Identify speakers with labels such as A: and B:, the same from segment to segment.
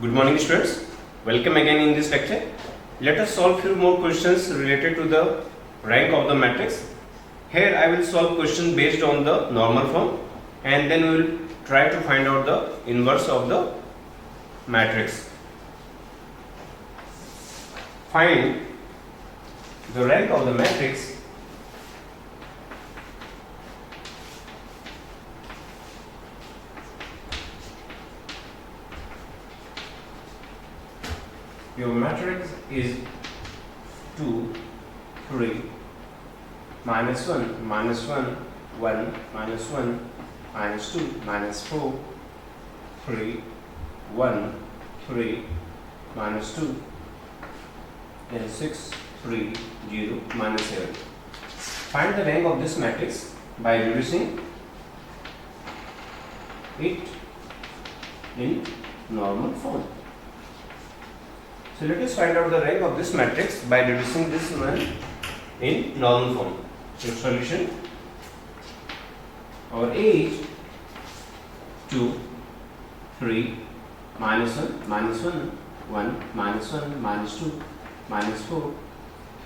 A: Good morning students, welcome again in this lecture. Let us solve few more questions related to the rank of the matrix. Here I will solve question based on the normal form and then we will try to find out the inverse of the matrix. Find the rank of the matrix your matrix is 2, 3, minus 1, minus 1, 1, minus 1, minus 2, minus 4, 3, 1, 3, minus 2, then 6, 3, 0, minus 7. Find the rank of this matrix by reducing it in normal form. So let us find out the rank of this matrix by reducing this one in normal form. So solution, our A is 2, 3, minus 1, minus 1, 1, minus 1, minus 2, minus 4,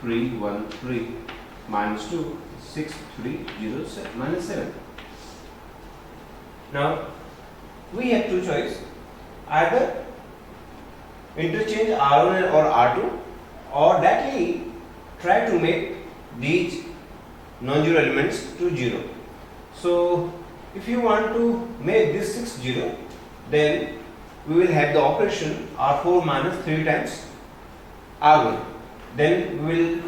A: 3, 1, 3, minus 2, 6, 3, 0, 7, minus 7. Now we have two choices, either interchange R1 or R2 or directly try to make these non-zero elements to 0. So if you want to make this 6 0, then we will have the operation R4 minus 3 times R1. Then we will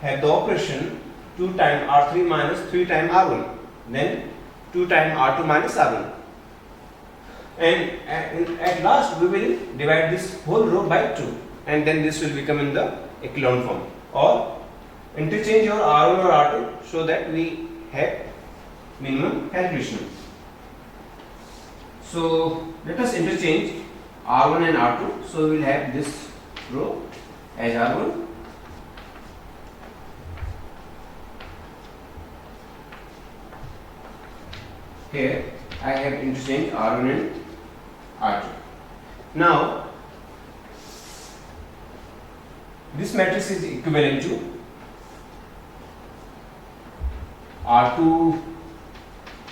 A: have the operation 2 times R3 minus 3 times R1. Then 2 times R2 minus R1. And at last we will divide this whole row by 2 and then this will become in the echelon form, or interchange your R1 or R2 so that we have minimum calculation. So let us interchange R1 and R2, so we will have this row as R1 here. I have interchanged R1 and R2. Now this matrix is equivalent to R2.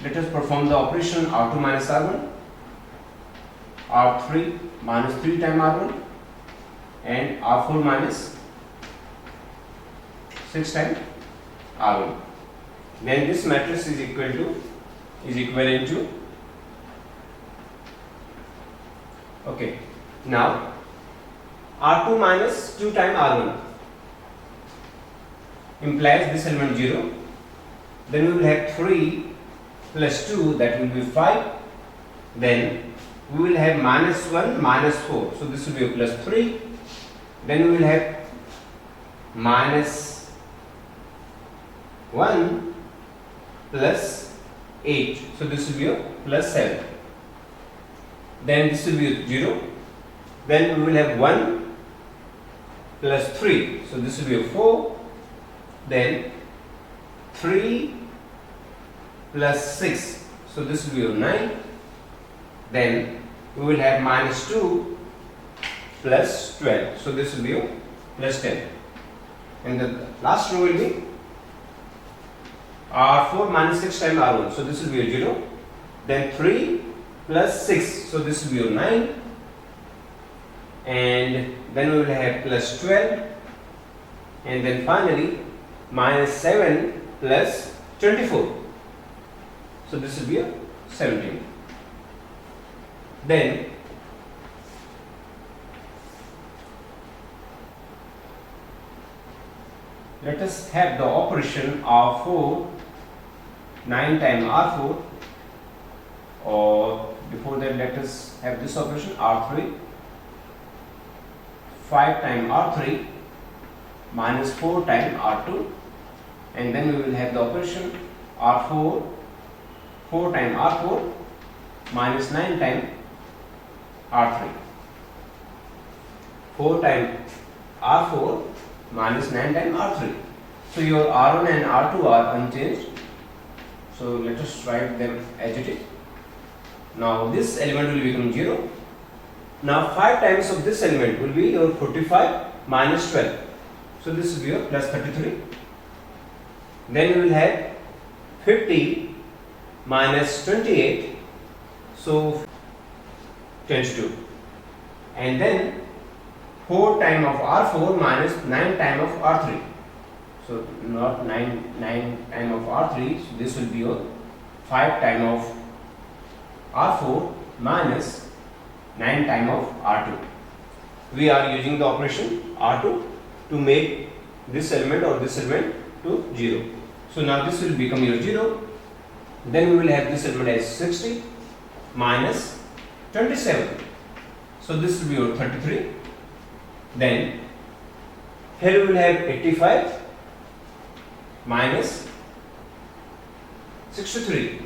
A: Let us perform the operation R2 minus R1, R3 minus 3 times R1 and R4 minus 6 times R1. Then this matrix is equivalent to okay. Now R2 minus 2 times R1 implies this element 0. Then we will have 3 plus 2, that will be 5. Then we will have minus 1 minus 4, so this will be a plus 3. Then we will have minus 1 plus 8, so this will be a plus 7. Then this will be 0. Then we will have 1 plus 3, so this will be a 4. Then 3 plus 6, so this will be a 9. Then we will have minus 2 plus 12, so this will be a plus 10. And the last row will be R4 minus 6 times R1, so this will be a 0. Then 3 plus 6, so this will be a 9. And then we will have plus 12. And then finally minus 7 plus 24, so this will be a 17. Then let us have the operation R4 9 times R4, or before that let us have this operation R3 5 times R3 minus 4 times R2, and then we will have the operation R4 4 times R4 minus 9 times R3. 4 times R4 minus 9 times R3. So your R1 and R2 are unchanged. So let us write them as it is. Now this element will become 0 Now 5 times of this element will be your 45 minus 12. So this will be your plus 33. Then we will have 50 minus 28. So 22. And then 4 time of R4 minus 9 time of R3. So not 9 time of R3. So this will be your 5 time of R4 minus 9 time of R2. We are using the operation R2 to make this element or this element to 0. So now this will become your 0. Then we will have this element as 60 minus 27. So this will be your 33. Then here we will have 85 minus 63.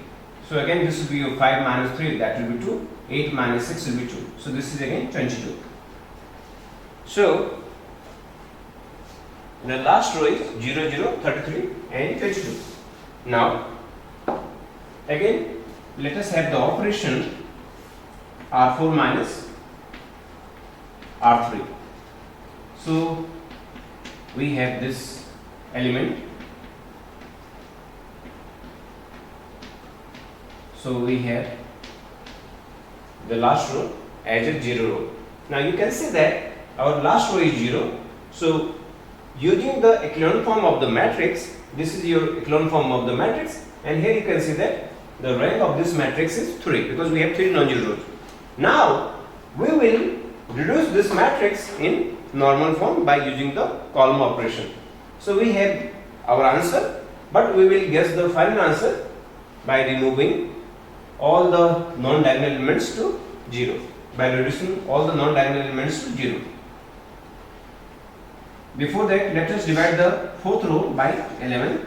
A: So again this will be your 5 minus 3, that will be 2. 8 minus 6 will be 2. So this is again 22. So the last row is 0, 0, 33 and 22. Now again let us have the operation R4 minus R3. So we have this element. So we have the last row as a 0 row. Now you can see that our last row is 0. So using the echelon form of the matrix, this is your echelon form of the matrix, and here you can see that the rank of this matrix is 3 because we have 3 non-zero rows. Now we will reduce this matrix in normal form by using the column operation. So we have our answer, but we will guess the final answer by removing all the non-diagonal elements to 0, by reducing all the non-diagonal elements to 0. Before that, let us divide the fourth row by 11.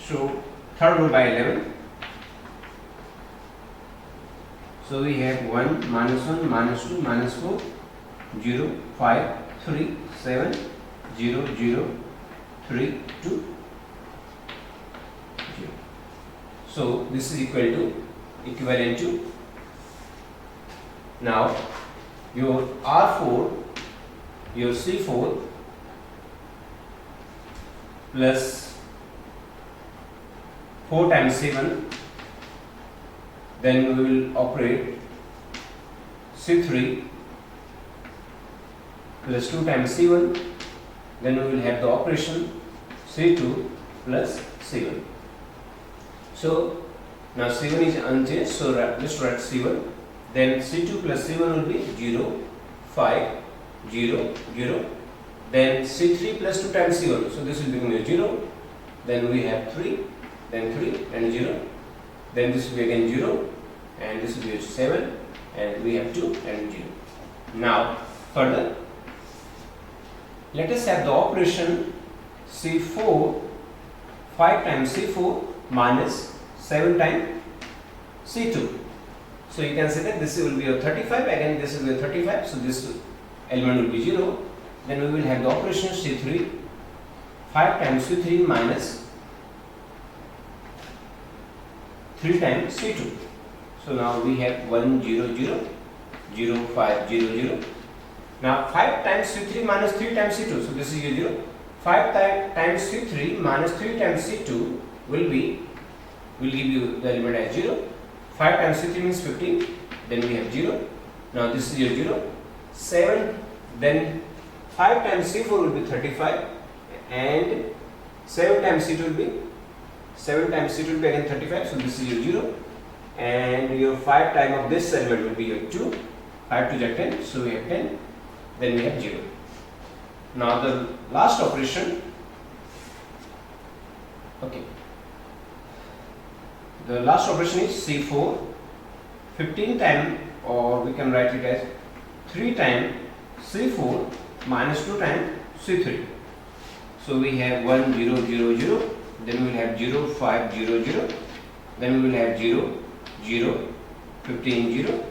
A: So third row by 11. So we have 1, minus 2, minus 4, 0, 5, 3, 7, 0, 0, 3, 2, 0. So this is equivalent to, now your R4, your C4 plus 4 times 7, then we will operate C3 plus 2 times C1, then we will have the operation C2 plus C1. So now C1 is unchanged, so just write C1, then C2 plus C1 will be 0, 5, 0, 0, then C3 plus 2 times C1, so this will become a 0, then we have 3, then 3 and 0, then this will be again 0, and this will be 7, and we have 2 and 0. Now further, let us have the operation C4, 5 times C4 minus 7 times C2. So you can say that this will be a 35, again this will be a 35, so this element will be 0. Then we will have the operation C3, 5 times C3 minus 3 times C2. So now we have 1, 0, 0, 0, 5, 0, 0. Now 5 times C3 minus 3 times C2, so this is your 0. 5 times C3 minus 3 times C2 will give you the element as 0. 5 times C3 means 15, then we have 0. Now this is your 0. 7, then 5 times C4 will be 35, and 7 times C2 will be 7 times C2 will be again 35, so this is your 0. And your 5 time of this element will be your 2. 5 to the 10, so we have 10, then we have 0. Now the last operation, okay, the last operation is C4, 15 time, or we can write it as 3 time C4 minus 2 time C3. So we have 1, 0, 0, 0, then we will have 0, 5, 0, 0, then we will have 0, 0, 15, 0,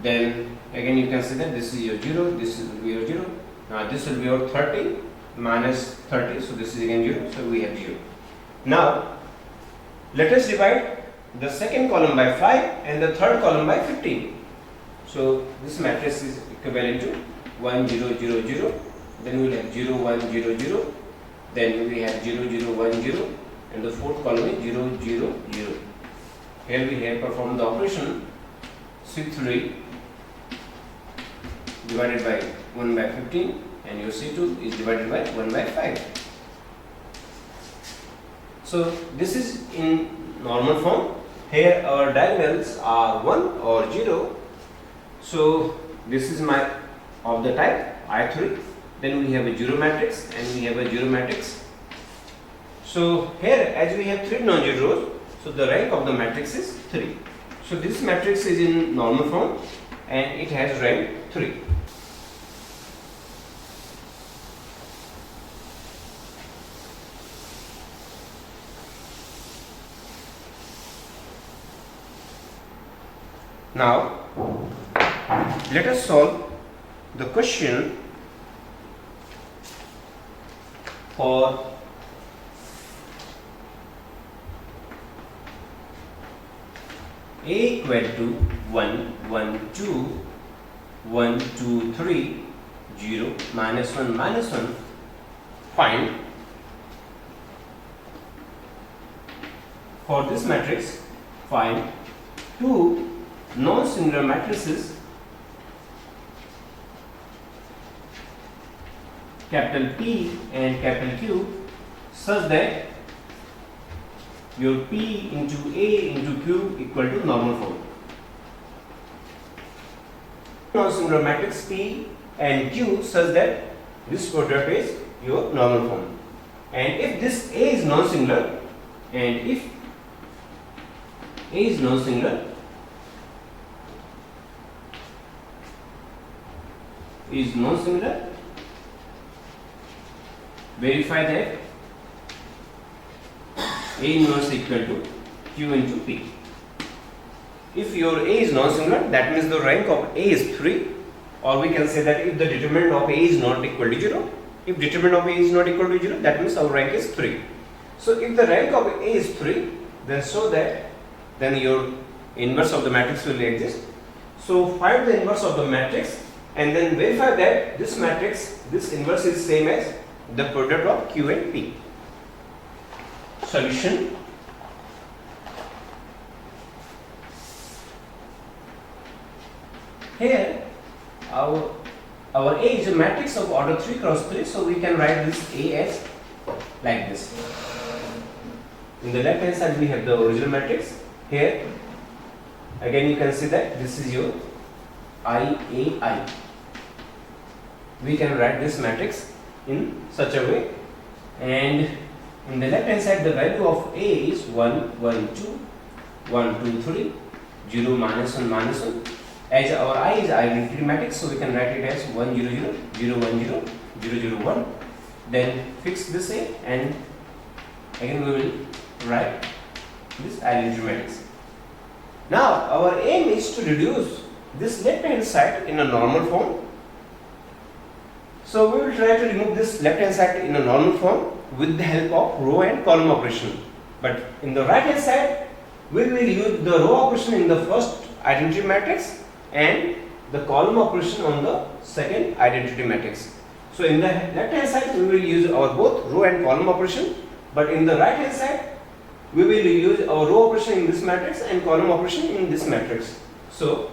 A: then again you can see that this is your 0, this will be your 0. Now this will be your 30 minus 30, so this is again 0, so we have 0. Now let us divide the second column by 5 and the third column by 15. So this matrix is equivalent to 1 0 0 0. Then we will have 0 1 0 0. Then we have 0 0 1 0, and the fourth column is 0 0 0. Here we have performed the operation C3 divided by 1 by 15, and your C2 is divided by 1 by 5. So this is in normal form. Here our diagonals are 1 or 0. So this is my of the type I3. Then we have a 0 matrix and we have a 0 matrix. So here, as we have 3 non-zero rows, so the rank of the matrix is 3. So this matrix is in normal form and it has rank 3. Now, let us solve the question for A equal to 1, 1, 2, 1, 2, 3, 0, minus 1, minus 1. Find for this matrix, find two non-singular matrices capital P and capital Q such that your P into A into Q equal to normal form. Non-singular matrix P and Q such that this product is your normal form. And if this A is non-singular, and if A is non-singular, verify that A inverse equal to Q into P. If your A is non-singular, that means the rank of A is 3, or we can say that if the determinant of A is not equal to 0, if determinant of A is not equal to 0, that means our rank is 3. So if the rank of A is 3, then show that then your inverse of the matrix will exist. So find the inverse of the matrix and then verify that this matrix, this inverse is same as the product of Q and P. Solution. Here our A is a matrix of order 3 cross 3, so we can write this A as like this. In the left hand side we have the original matrix. Here again you can see that this is your IAI. We can write this matrix in such a way, and in the left hand side the value of A is 1, 1, 2, 1, 2, 3, 0, minus 1, minus 1. As our I is identity matrix, so we can write it as 1, 0, 0, 0, 1, 0, 0, 0, 1. Then fix this A and again we will write this identity matrix. Now our aim is to reduce this left hand side in a normal form. So we will try to remove this left hand side in a normal form with the help of row and column operation. But in the right hand side, we will use the row operation in the first identity matrix and the column operation on the second identity matrix. So in the left hand side, we will use our both row and column operation, but in the right hand side, we will use our row operation in this matrix and column operation in this matrix. So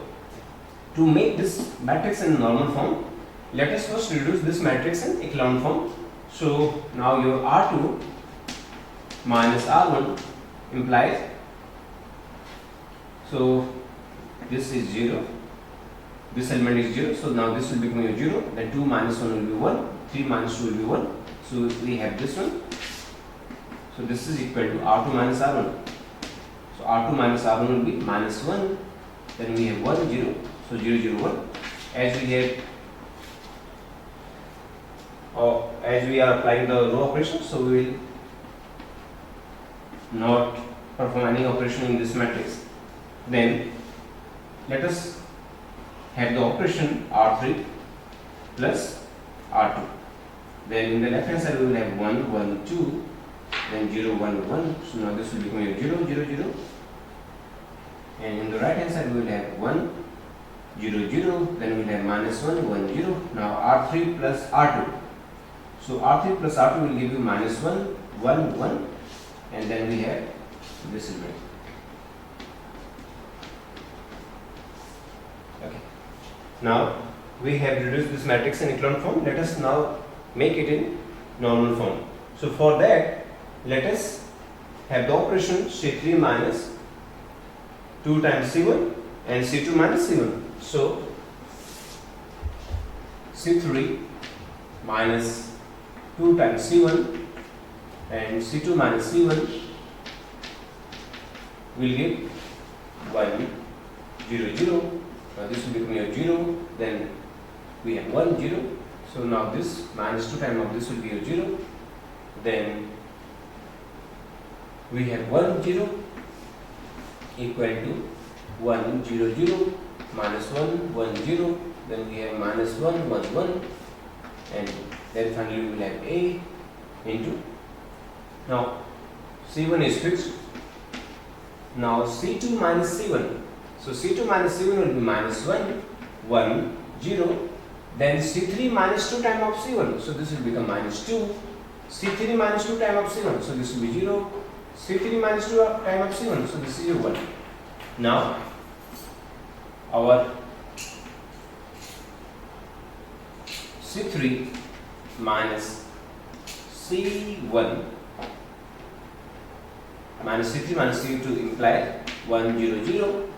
A: to make this matrix in normal form, let us first reduce this matrix in echelon form. So now your R2 minus R1 implies, so this is 0, this element is 0, so now this will become your 0, then 2 minus 1 will be 1, 3 minus 2 will be 1, so we have this one. So this is equal to R2 minus R1. So R2 minus R1 will be minus 1, then we have 1, 0, so 0, 0, 1. As we are applying the row operation, so we will not perform any operation in this matrix. Then let us have the operation R3 plus R2. Then in the left hand side we will have 1, 1, 2, then 0, 1, 1. So now this will become your 0, 0, 0. And in the right hand side we will have 1, 0, 0, then we'll have minus 1, 1, 0. Now R3 plus R2. So R3 plus R2 will give you minus 1, 1, 1, and then we have this element. Okay. Now we have reduced this matrix in echelon form. Let us now make it in normal form. So for that, let us have the operation C3 minus 2 times C1 and C2 minus C1. So C3 minus 2 times C1 and C2 minus C1 will give 1, 0, 0. Now this will become your 0, then we have 1, 0. So now this minus 2 times of this will be your 0. Then we have 1, 0 equal to 1, 0, 0 minus 1, 1, 0. Then we have minus 1, 1, 1, and then finally we will have A into. Now C1 is fixed. Now C2 minus C1. So C2 minus C1 will be minus 1, 1, 0. Then C3 minus 2 times of C1. So this will become minus 2. C3 minus 2 times of C1. So this will be 0. C3 minus 2 times of C1. So this is your 1. Now our C3 minus C1 minus C3 minus C2 imply 1, 0, 0,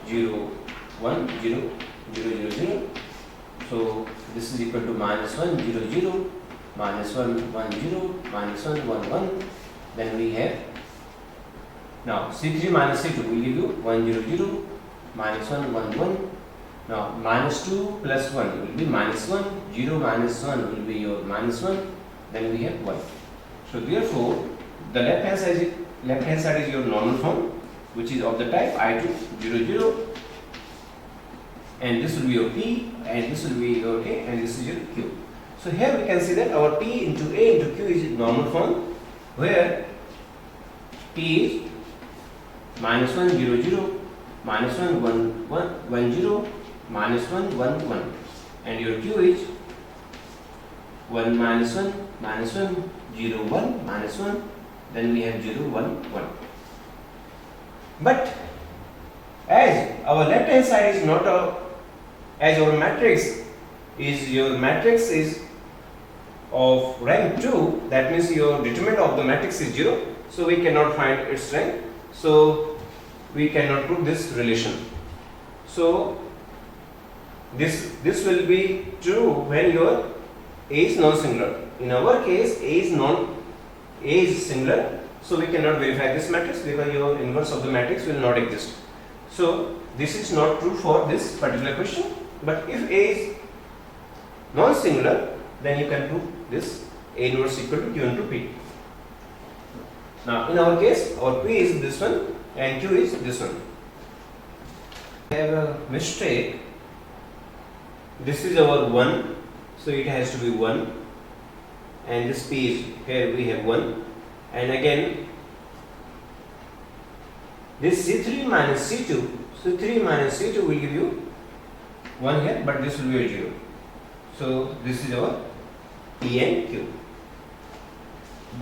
A: 0, 1, 0, 0, 0, 0. So this is equal to minus 1, 0, 0, minus 1, 1, 0, minus 1, 1, 1. Then we have now C3 minus C2 will give you 1, 0, 0, minus 1, 1, 1. Now minus 2 plus 1 will be minus 1, 0 minus 1 will be your minus 1. Then we have 1. So therefore the left hand side is your normal form, which is of the type I2, 0, 0, and this will be your P, and this will be your A, and this is your Q. So here we can see that our P into A into Q is normal form, where P is minus 1, 0, 0, minus 1, 1, 1, 1, 0, minus 1, 1, 1, and your Q is 1, minus 1, minus 1, 0, 1, minus 1, then we have 0, 1, 1. But as our left hand side is not as our matrix is of rank 2, that means your determinant of the matrix is 0, so we cannot find its rank, so we cannot prove this relation. So this will be true when your A is non-singular. In our case, A is singular, so we cannot verify this matrix because your inverse of the matrix will not exist. So this is not true for this particular question, but if A is non-singular, then you can prove this A inverse equal to Q into P. Now in our case, our P is this one and Q is this one. We have a mistake. This is our 1, so it has to be 1, and this P is, here we have 1, and again this C3 minus C2 will give you 1 here, but this will be a 0. So this is our P and Q.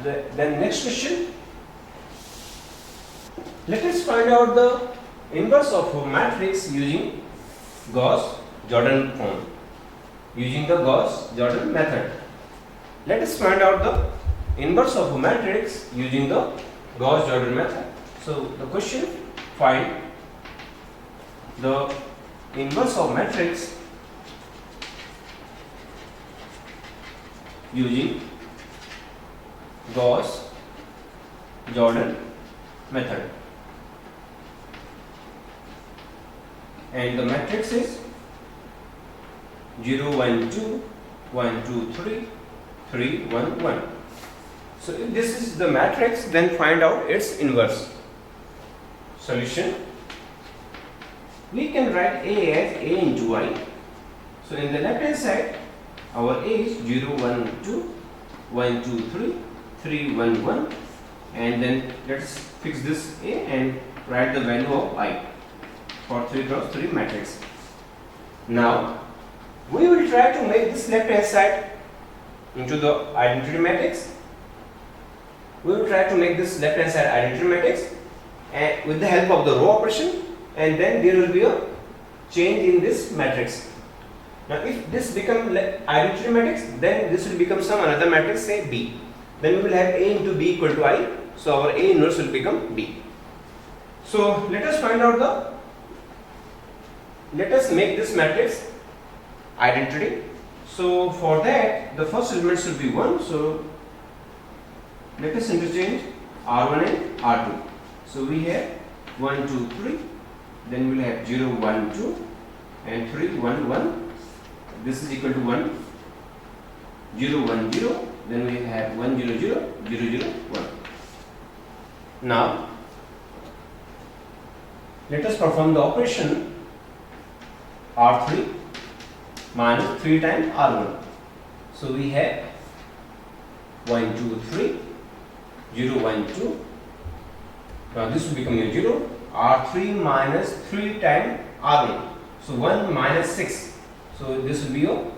A: Then next question, let us find out the inverse of a matrix using Gauss-Jordan form, using the Gauss-Jordan method. Let us find out the inverse of a matrix using the Gauss-Jordan method. So the question, find the inverse of matrix using Gauss-Jordan method, and the matrix is 0, 1, 2, 1, 2, 3, 3, 1, 1. So if this is the matrix, then find out its inverse. Solution, we can write A as A into I. So in the left hand side, our A is 0, 1, 2, 1, 2, 3, 3, 1, 1, and then let's fix this A and write the value of I for 3 cross 3 matrix. Now we will try to make this left hand side into the identity matrix. We will try to make this left hand side identity matrix and with the help of the row operation, and then there will be a change in this matrix. Now if this become identity matrix, then this will become some another matrix, say B. Then we will have A into B equal to I. So our A inverse will become B. So let us find out let us make this matrix identity. So for that the first element should be 1. So let us interchange R1 and R2. So we have 1, 2, 3. Then we will have 0, 1, 2 and 3, 1, 1. This is equal to 1, 0, 1, 0. Then we have 1, 0, 0, 0, 0, 1. Now let us perform the operation R3 minus 3 times R1. So we have 1, 2, 3, 0, 1, 2. Now this will become your 0. R3 minus 3 times R1. So 1 minus 6. So this will be your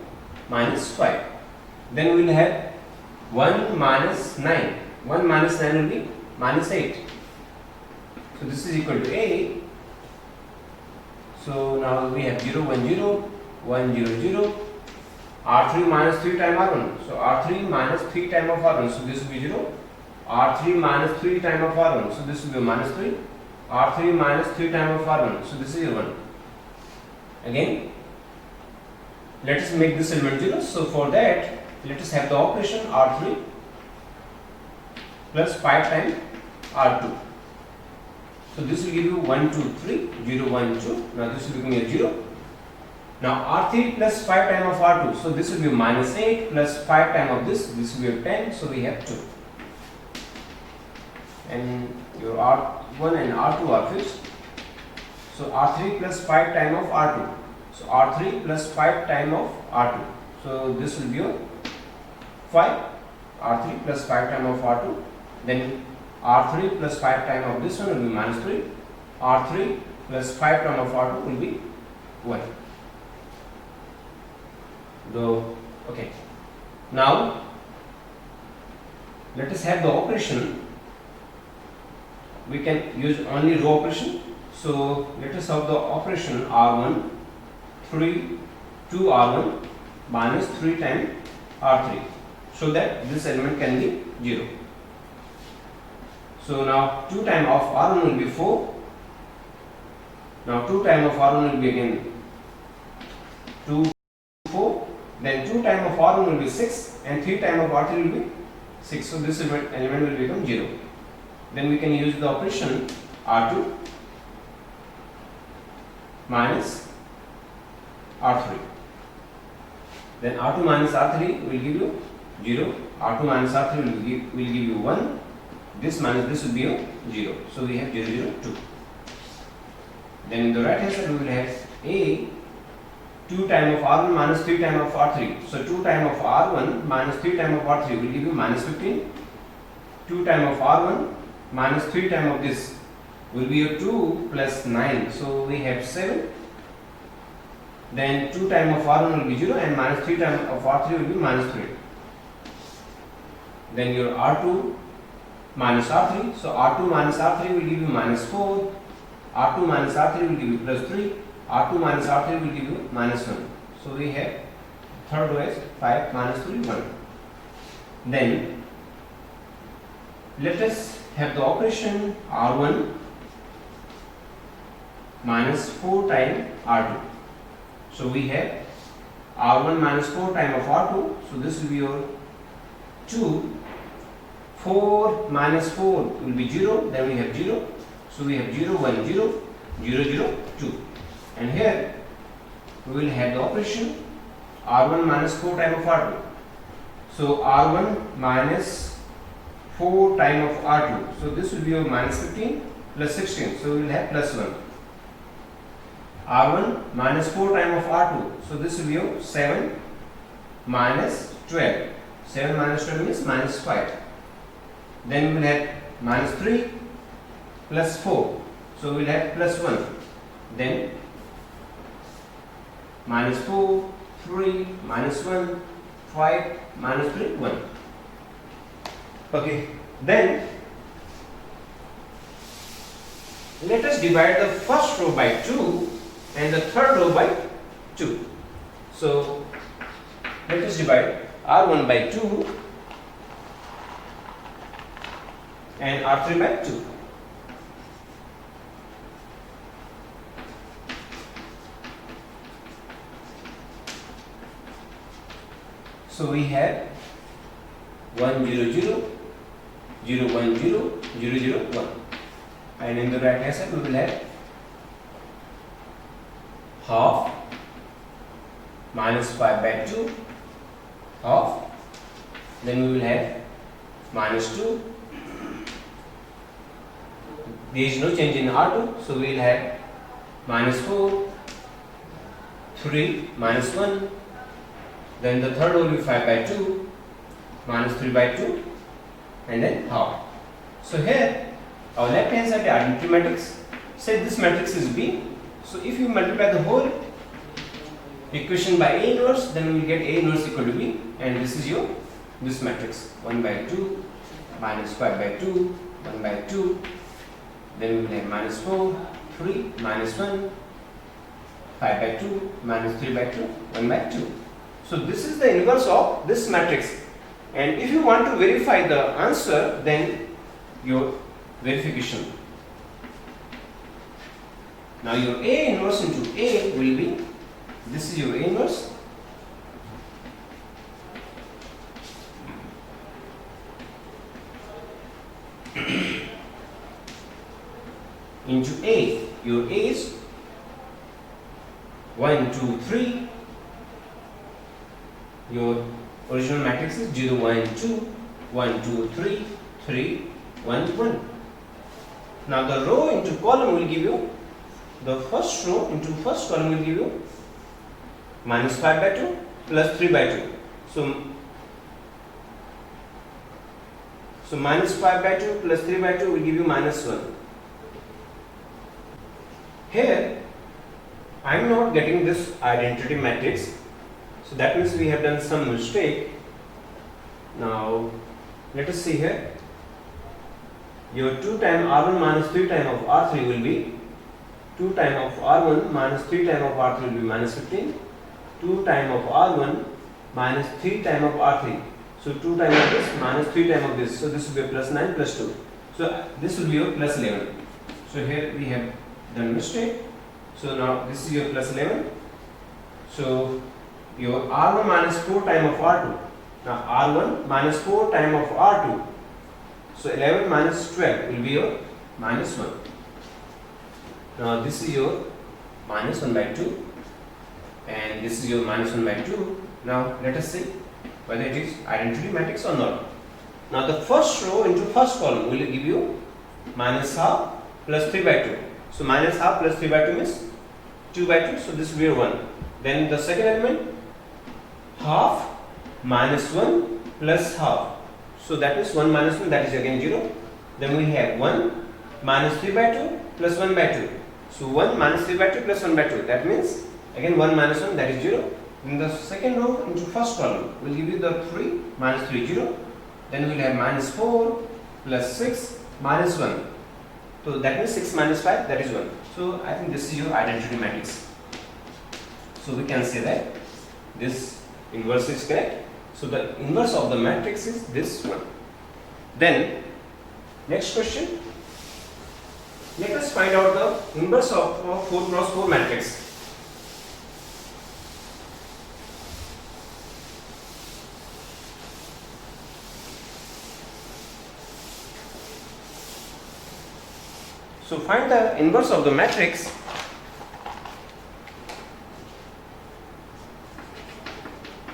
A: minus 5. Then we will have 1 minus 9. 1 minus 9 will be minus 8. So this is equal to A. So now we have 0, 1, 0, 1, 0, 0. R3 minus 3 times R1. So R3 minus 3 times of R1. So this will be 0. R3 minus 3 times of R1. So this will be minus 3. R3 minus 3 times of R1. So this is your 1. Again, let us make this element 0. So for that, let us have the operation R3 plus 5 times R2. So this will give you 1, 2, 3, 0, 1, 2. Now this will become a 0. Now R3 plus 5 times of R2. So this will be minus 8 plus 5 times of this. This will be a 10. So we have 2. And your R1 and R2 are fixed. So R3 plus 5 times of R2. So R3 plus 5 times of R2. So this will be your 5. R3 plus 5 times of R2. Then R3 plus 5 times of this one will be minus 3. R3 plus 5 times of R2 will be 1. Okay. Now let us have the operation. We can use only row operation. So let us have the operation R1 3 2R1 minus 3 times R3, so that this element can be 0. So now 2 times of R1 will be 4. Now 2 times of R1 will be again 2, 4. Then 2 times of R1 will be 6 and 3 times of R3 will be 6. So this element will become 0. Then we can use the operation R2 minus R3. Then R2 minus R3 will give you 0. R2 minus R3 will give you 1. This minus this will be a 0. So we have 0, 0, 2. Then in the right hand side we will have A 2 times of R1 minus 3 times of R3. So 2 times of R1 minus 3 times of R3 will give you minus 15. 2 times of R1 minus 3 times of this will be a 2 plus 9. So we have 7. Then 2 times of R1 will be 0 and minus 3 times of R3 will be minus 3. Then your R2 minus R3. So R2 minus R3 will give you minus 4. R2 minus R3 will give you plus 3. R2 minus R3 will give you minus 1. So we have third row as 5 minus 3 1. Then let us have the operation R1 minus 4 times R2. So we have R1 minus 4 times of R2. So this will be your 2. 4 minus 4 will be 0. Then we have 0. So we have 0, 1, 0, 0, 0, 2. And here we will have the operation R1 minus 4 times of R2. So R1 minus 4 times of R2. So this will be your minus 15 plus 16. So we will have plus 1. R1 minus 4 times of R2. So this will be your 7 minus 12. 7 minus 12 means minus 5. Then we will have minus 3 plus 4. So we will have plus 1. Then minus 4, 3, minus 1, 5, minus 3, 1. Okay, then let us divide the first row by 2 and the third row by 2. So let us divide R1 by 2 and R3 by 2. So we have 1 0 0 0 1 0 0 0 1, and in the right hand side we will have half minus 5 by 2 half, then we will have minus 2. There is no change in R2, so we will have minus 4, 3, minus 1, then the third will be 5 by 2, minus 3 by 2, and then half. So here our left hand side identity matrix, say this matrix is B. So if you multiply the whole equation by A inverse, then we will get A inverse equal to B, and this is your this matrix 1 by 2, minus 5 by 2, 1 by 2, then we will have minus 4, 3, minus 1, 5 by 2, minus 3 by 2, 1 by 2. So this is the inverse of this matrix, and if you want to verify the answer, then your verification. Now your A inverse into A will be, this is your A inverse, into A. Your A is 1 2 3. Your original matrix is 0 1 2 1 2 3 3 1 1. Now the row into column will give you, the first row into first column will give you minus 5 by 2 plus 3 by 2. So minus 5 by 2 plus 3 by 2 will give you minus 1. Here I am not getting this identity matrix, so that means we have done some mistake. Now let us see here. Your 2 times R1 minus 3 times of R3 will be 2 times of R1 minus 3 times of R3 will be minus 15. 2 times of R1 minus 3 times of R3. So 2 times of this minus 3 times of this. So this will be plus 9 plus 2. So this will be your plus 11. So here we have done mistake. So now this is your plus 11. So your R1 minus 4 times of R2. Now R1 minus 4 times of R2. So 11 minus 12 will be your minus 1. Now this is your minus 1 by 2 and this is your minus 1 by 2. Now let us see whether it is identity matrix or not. Now the first row into first column will give you minus half plus 3 by 2. So minus half plus 3 by 2 means 2 by 2. So this will be your 1. Then the second element, half minus 1 plus half. So that is 1 minus 1, that is again 0. Then we have 1 minus 3 by 2 plus 1 by 2. So 1 minus 3 by 2 plus 1 by 2. That means again 1 minus 1, that is 0. In the second row into first column will give you the 3 minus 3 0. Then we will have minus 4 plus 6 minus 1. So that means 6 minus 5, that is 1. So I think this is your identity matrix. So we can say that this inverse is correct. So the inverse of the matrix is this one. Then next question. Let us find out the inverse of 4 cross 4 matrix. So find the inverse of the matrix.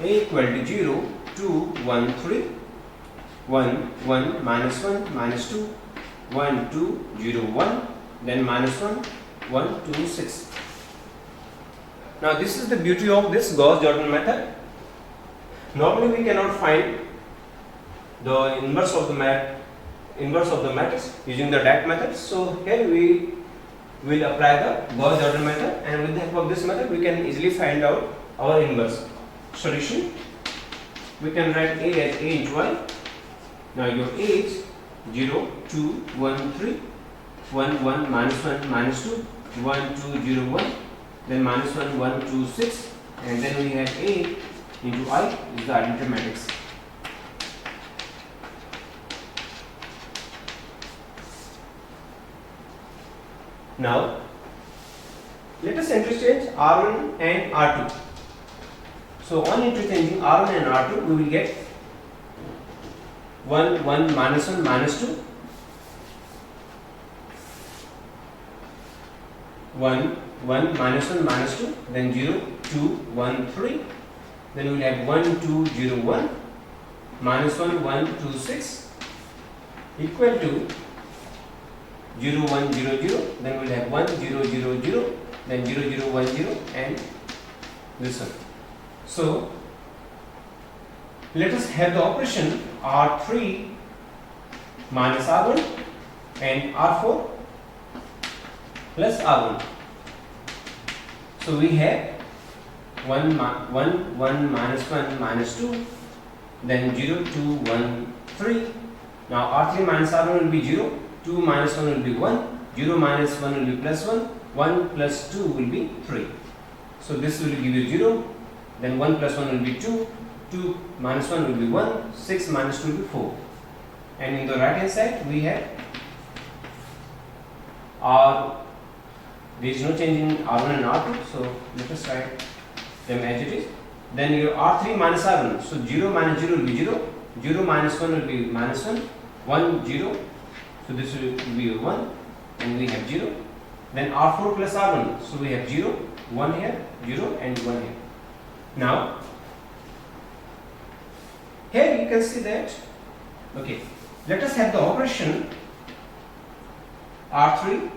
A: A equal to 0, 2, 1, 3, 1, 1, minus 1, minus 2, 1, 2, 0, 1, then minus 1, 1, 2, 6. Now this is the beauty of this Gauss-Jordan method. Normally we cannot find the inverse of the matrix using the DAC method. So here we we will apply the Gauss Jordan method, and with the help of this method we can easily find out our inverse. Solution, we can write A as A into Y. Now your A is 0, 2, 1, 3, 1, 1, minus 1, minus 2, 1, 2, 0, 1, then minus 1, 1, 2, 6, and then we have A into I is the identity matrix. Now let us interchange R1 and R2. So on interchanging R1 and R2, we will get 1, 1, minus 1, minus 2, 1, 1, minus 1, minus 2, then 0, 2, 1, 3, then we will have 1, 2, 0, 1, minus 1, 1, 2, 6, equal to 0, 1, 0, 0, then we will have 1, 0, 0, 0, then 0, 0, 1, 0, and this one. So let us have the operation R3 minus R1 and R4 plus R1. So we have 1, 1, minus 1, minus 2, then 0, 2, 1, 3. Now R3 minus R1 will be 0, 2 minus 1 will be 1, 0 minus 1 will be plus 1, 1 plus 2 will be 3. So this will give you 0, then 1 plus 1 will be 2, 2 minus 1 will be 1, 6 minus 2 will be 4. And in the right hand side we have R, there is no change in R1 and R2, so let us write them as it is. Then your R3 minus R1, so 0 minus 0 will be 0, 0 minus 1 will be minus 1, 1, 0, so this will be 1, and we have 0. Then R4 plus R1, so we have 0, 1 here, 0 and 1 here. Now here you can see that, okay, let us have the operation R3,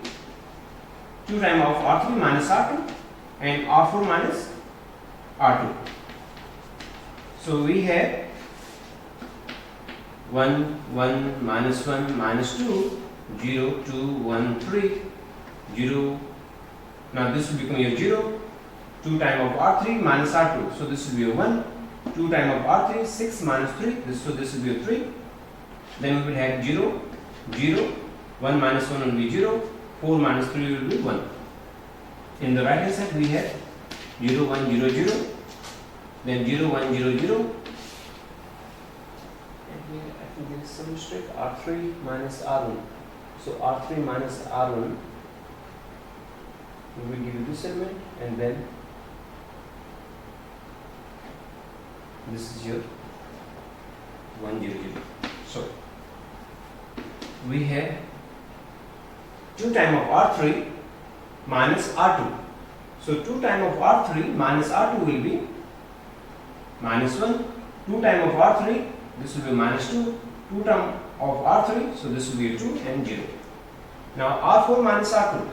A: 2 times of R3 minus R2 and R4 minus R2. So we have 1, 1, minus 1, minus 2, 0, 2, 1, 3, 0. Now this will become your 0, 2 times of R3 minus R2. So this will be a 1, 2 times of R3, 6 minus 3, so this will be a 3. Then we will have 0, 0, 1 minus 1 will be 0, 4 minus 3 will be 1. In the right hand side we have 0, 1, 0, 0, then 0, 1, 0, 0, and here I think there is some mistake, R3 minus R1. So R3 minus R1, we will give you this element, and then this is your 1, 0, 0. So we have 2 times of R3 minus R2. So 2 times of R3 minus R2 will be minus 1. 2 times of R3, this will be minus 2. 2 times of R3, so this will be 2 and 0. Now R4 minus R2.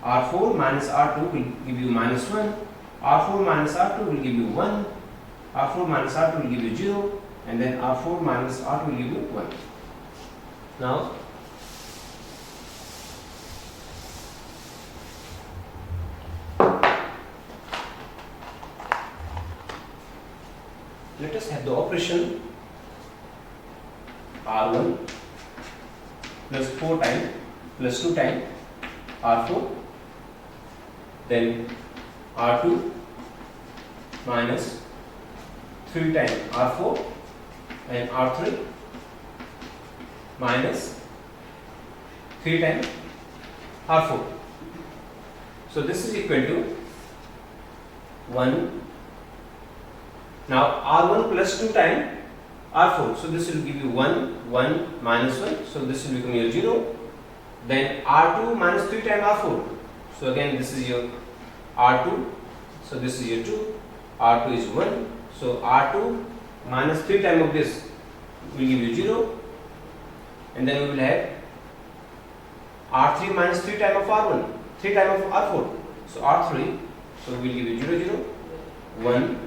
A: R4 minus R2 will give you minus 1. R4 minus R2 will give you 1. R4 minus R2 will give you 0. And then R4 minus R2 will give you 1. Now let us have the operation R1 plus 4 times plus 2 times R4, then R2 minus 3 times R4 and R3 minus 3 times R4. So this is equal to 1. Now R1 plus 2 times R4. So this will give you 1, 1, minus 1. So this will become your 0. Then R2 minus 3 times R4. So again this is your R2. So this is your 2. R2 is 1. So R2 minus 3 times of this will give you 0. And then we will have R3 minus 3 times of R1. 3 times of R4. So R3. So we will give you 0, 0, 1.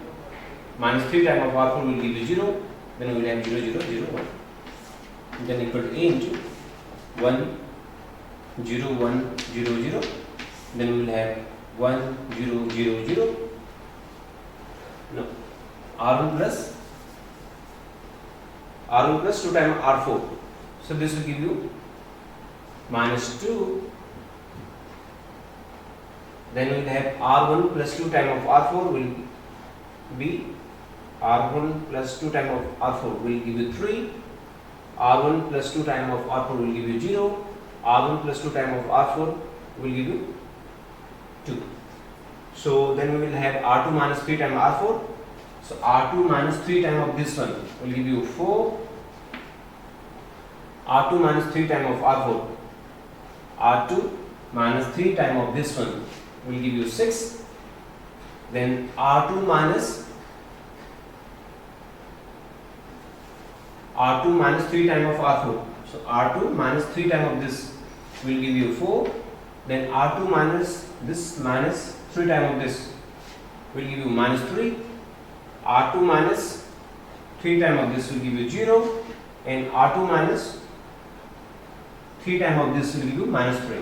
A: Minus 3 times of R4 will give you 0. Then we will have 0, 0, 0, 1. And then equal to A into 1, 0, 1, 0, 0. then we will have 1 0 0 0. No, R1 plus 2 times R4. So this will give you minus 2. Then we will have R1 plus 2 times of R4 will be R1 plus 2 times of R4 will give you 3. R1 plus 2 times of R4 will give you 0. R1 plus 2 times of R4 will give you 2. So then we will have R2 minus 3 times R4. So R2 minus 3 times of this one will give you 4. R2 minus 3 times of R4. R2 minus 3 times of this one will give you 6. Then R2 minus 3 times of R4. So R2 minus 3 times of this will give you 4. Then R2 minus this minus 3 times of this will give you minus 3. R2 minus 3 times of this will give you 0. And R2 minus 3 times of this will give you minus 3.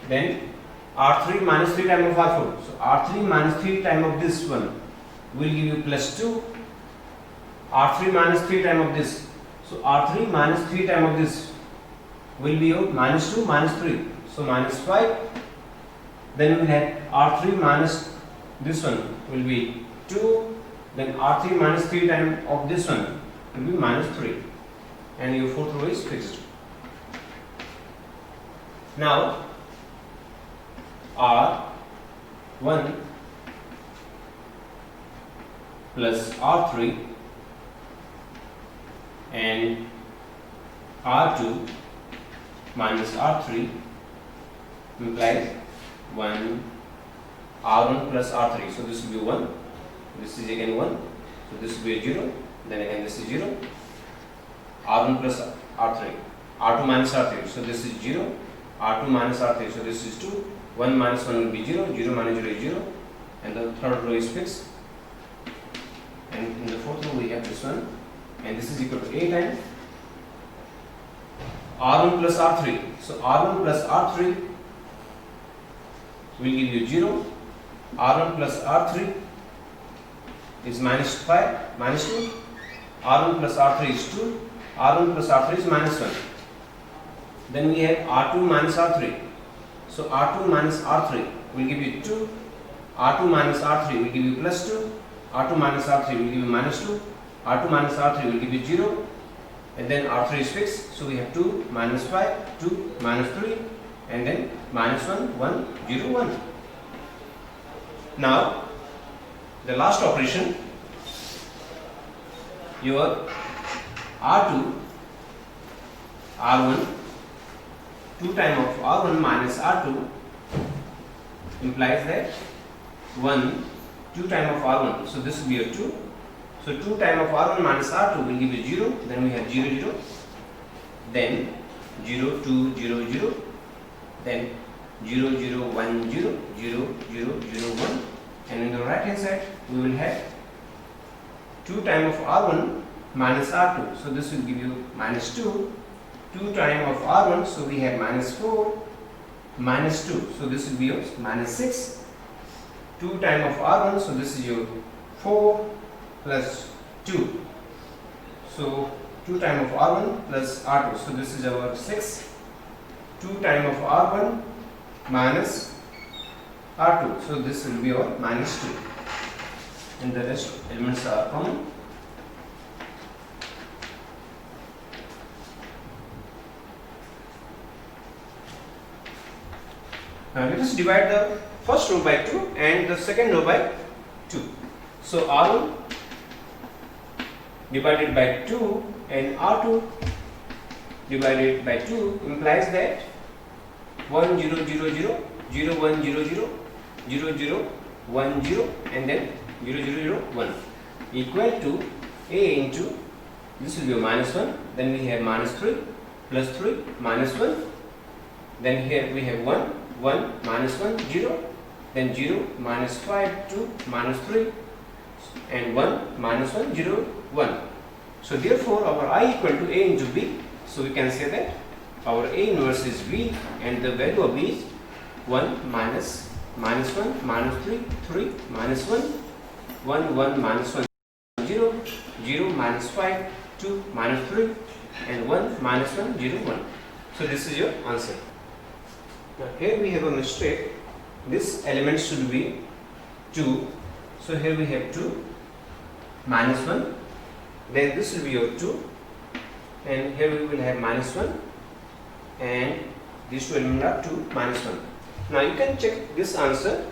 A: Then R3 minus 3 times of R4. So R3 minus 3 times of this one will give you plus 2. R3 minus 3 times of this. So R3 minus 3 times of this will be your minus 2 minus 3. So minus 5. Then we have R3 minus this one will be 2. Then R3 minus 3 times of this one will be minus 3. And your fourth row is fixed. Now R1 plus R3 and R2 minus R3 implies 1 R1 plus R3. So this will be 1. This is again 1. So this will be a 0. Then again this is 0. R1 plus R3. R2 minus R3. So this is 0. R2 minus R3. So this is 2. 1 minus 1 will be 0. 0 minus 0 is 0. And the third row is fixed. And in the fourth row we have this one. And this is equal to A times R1 plus R3. So R1 plus R3 will give you 0. R1 plus R3 is minus 5, minus 2. R1 plus R3 is 2. R1 plus R3 is minus 1. Then we have R2 minus R3. So R2 minus R3 will give you 2. R2 minus R3 will give you plus 2. R2 minus R3 will give you minus 2. R2 minus R3 will give you 0. And then R3 is fixed. So we have 2 minus 5, 2 minus 3. And then minus 1, 1, 0, 1. Now, the last operation, your R2, R1, 2 times of R1 minus R2 implies that 1, 2 times of R1. So this will be a 2. So 2 times of R1 minus R2 will give you 0. Then we have 0, 0. Then 0, 2, 0, 0. Then 0, 0, 1, 0, 0, 0, 0, 1. And in the right hand side, we will have 2 times of R1 minus R2. So this will give you minus 2. 2 times of R1, so we have minus 4, minus 2. So this will be your minus 6. 2 times of R1, so this is your 4 plus 2. So 2 times of R1 plus R2. So this is our 6. 2 times of R1 minus R2. So this will be our minus 2. And the rest elements are common. Now let us divide the first row by 2 and the second row by 2. So R1 divided by 2 and R2 divided by 2 implies that 1 0 0 0 0 1 0 0 0 0 1 0 and then 0 0 0 1 equal to A into, this will be a minus 1, then we have minus 3 plus 3 minus 1, then here we have 1 1 minus 1 0, then 0 minus 5 2 minus 3 and 1 minus 1 0 1. So therefore our I equal to A into B. So we can say that our A inverse is B and the value of B is 1 minus 1 minus 3 3 minus 1 1 1 minus 1 0 0 minus 5 2 minus 3 and 1 minus 1 0 1. So this is your answer. Now here we have a mistake. This element should be 2. So here we have 2 minus 1. Then this will be your 2. And here we will have minus 1. And these two elements are 2 minus 1. Now you can check this answer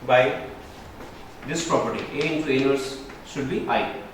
A: by this property. A into A inverse should be I.